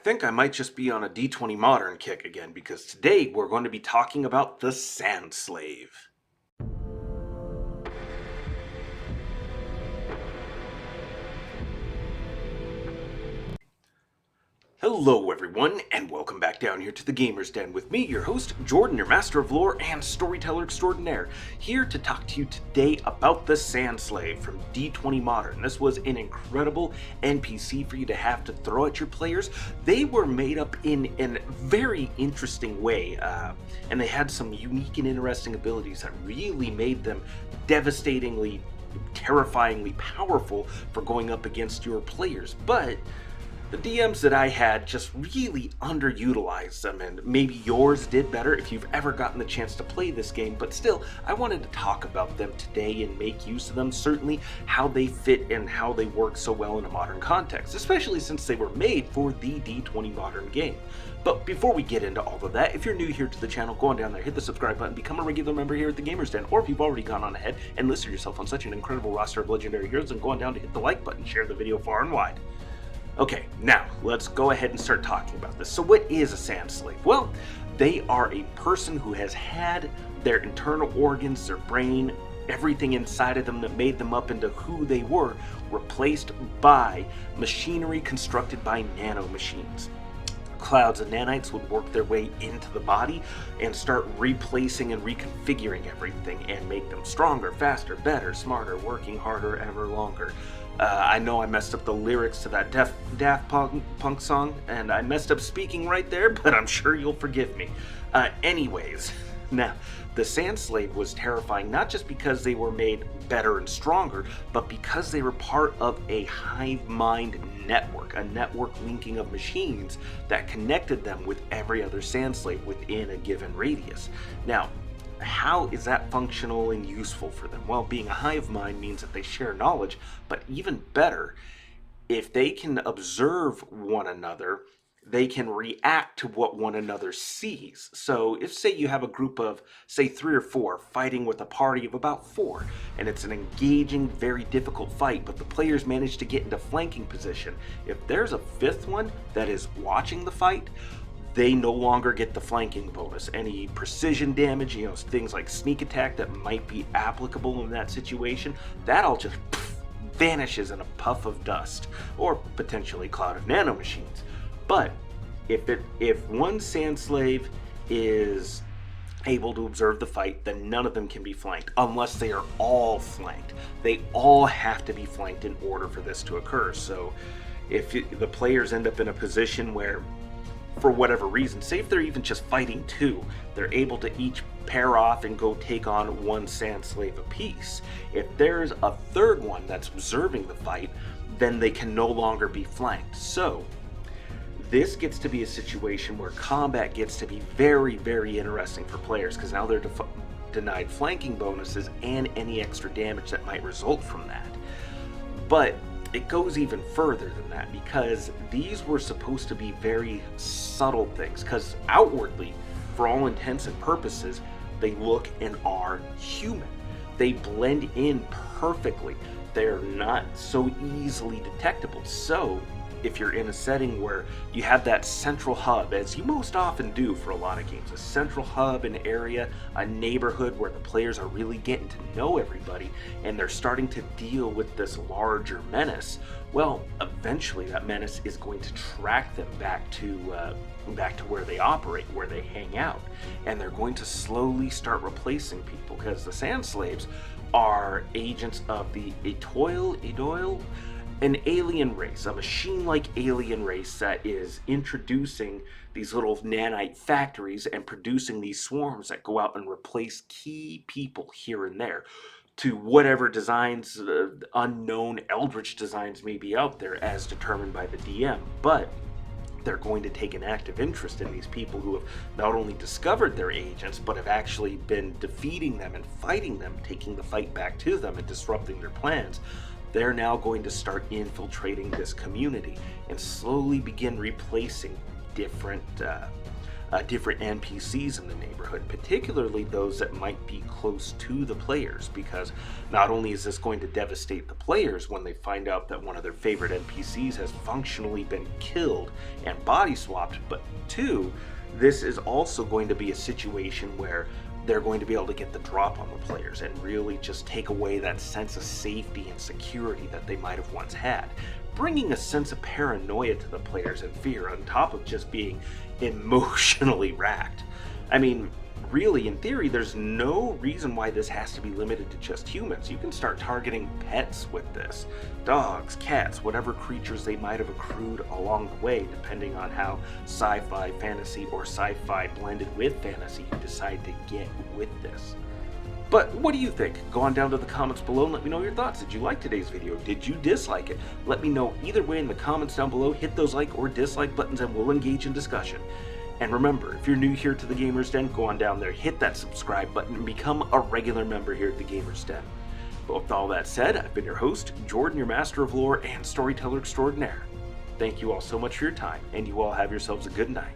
think I might just be on a D20 Modern kick again because today we're going to be talking about the Sand Slave. Hello everyone, and welcome back down here to the Gamer's Den with me, your host, Jordan, your master of lore and storyteller extraordinaire, here to talk to you today about the Sand Slave from D20 Modern. This was an incredible NPC for you to have to throw at your players. They were made up in a very interesting way, and they had some unique and interesting abilities that really made them devastatingly, terrifyingly powerful for going up against your players. But the DMs that I had just really underutilized them, and maybe yours did better if you've ever gotten the chance to play this game, but still, I wanted to talk about them today and make use of them, certainly how they fit and how they work so well in a modern context, especially since they were made for the D20 Modern game. But before we get into all of that, if you're new here to the channel, go on down there, hit the subscribe button, become a regular member here at the Gamer's Den, or if you've already gone on ahead and listed yourself on such an incredible roster of legendary heroes, then go on down to hit the like button, share the video far and wide. Okay, now let's go ahead and start talking about this. So what is a Sand Slave? Well, they are a person who has had their internal organs, their brain, everything inside of them that made them up into who they were, replaced by machinery constructed by nanomachines. Clouds of nanites would work their way into the body and start replacing and reconfiguring everything and make them stronger, faster, better, smarter, working harder, ever longer. I know I messed up the lyrics to that Daft Punk song, and I messed up speaking right there, but I'm sure you'll forgive me. Anyways, now, the Sand Slave was terrifying not just because they were made better and stronger, but because they were part of a hive mind network, a network linking of machines that connected them with every other Sand Slave within a given radius. Now, how is that functional and useful for them? Well, being a hive mind means that they share knowledge, but even better, if they can observe one another, they can react to what one another sees. So if, say, you have a group of, say, 3 or 4 fighting with a party of about 4, and it's an engaging, very difficult fight, but the players manage to get into flanking position, if there's a 5th one that is watching the fight, they no longer get the flanking bonus. Any precision damage, things like sneak attack that might be applicable in that situation, that all just vanishes in a puff of dust, or potentially cloud of nanomachines. But if one Sand Slave is able to observe the fight, then none of them can be flanked, unless they are all flanked. They all have to be flanked in order for this to occur. So if the players end up in a position where, for whatever reason, say if they're even just fighting 2, they're able to each pair off and go take on one Sand Slave apiece. If there's a 3rd one that's observing the fight, then they can no longer be flanked. So this gets to be a situation where combat gets to be very, very interesting for players, because now they're denied flanking bonuses and any extra damage that might result from that. But it goes even further than that, because these were supposed to be very subtle things, because outwardly, for all intents and purposes, they look and are human. They blend in perfectly. They're not so easily detectable. So if you're in a setting where you have that central hub, as you most often do for a lot of games, a central hub, an area, a neighborhood where the players are really getting to know everybody and they're starting to deal with this larger menace, well, eventually that menace is going to track them back to where they operate, where they hang out, and they're going to slowly start replacing people, because the Sand Slaves are agents of the Etoile, an alien race, a machine-like alien race that is introducing these little nanite factories and producing these swarms that go out and replace key people here and there to whatever designs, unknown eldritch designs may be out there as determined by the DM. But they're going to take an active interest in these people who have not only discovered their agents, but have actually been defeating them and fighting them, taking the fight back to them and disrupting their plans. They're now going to start infiltrating this community and slowly begin replacing different different NPCs in the neighborhood, particularly those that might be close to the players, because not only is this going to devastate the players when they find out that one of their favorite NPCs has functionally been killed and body swapped, but two, this is also going to be a situation where they're going to be able to get the drop on the players and really just take away that sense of safety and security that they might have once had, bringing a sense of paranoia to the players and fear on top of just being emotionally racked. I mean, really, in theory, there's no reason why this has to be limited to just humans. You can start targeting pets with this. Dogs, cats, whatever creatures they might have accrued along the way, depending on how sci-fi, fantasy, or sci-fi blended with fantasy you decide to get with this. But what do you think? Go on down to the comments below and let me know your thoughts. Did you like today's video? Did you dislike it? Let me know either way in the comments down below. Hit those like or dislike buttons and we'll engage in discussion. And remember, if you're new here to the Gamers Den, go on down there, hit that subscribe button, and become a regular member here at the Gamers Den. But with all that said, I've been your host, Jordan, your Master of Lore and Storyteller Extraordinaire. Thank you all so much for your time, and you all have yourselves a good night.